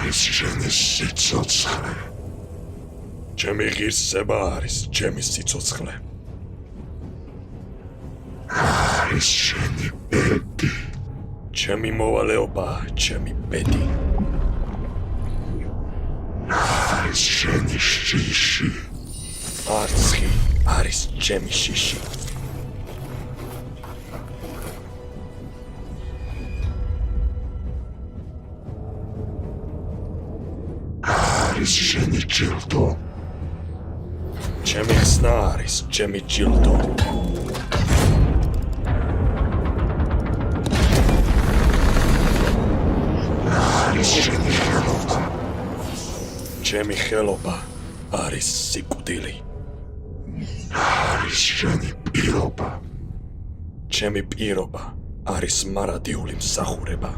არის შენი სიცოცხლე. ჩემი ღირსება არის ჩემი სიცოცხლე. არის შენი ბედი. ჩემი მოვალეობა, ჩემი ბედი. არის შენი შიში. არცი არის ჩემი შიში. არის შენი ჯილდო. ჩემი ხსნა არის ჩემი ჯილდო. არის შენი ხელობა. ჩემი ხელობა არის სიკვდილი. არის შენი პირობა. ჩემი პირობა არის მარადიული მსახურება.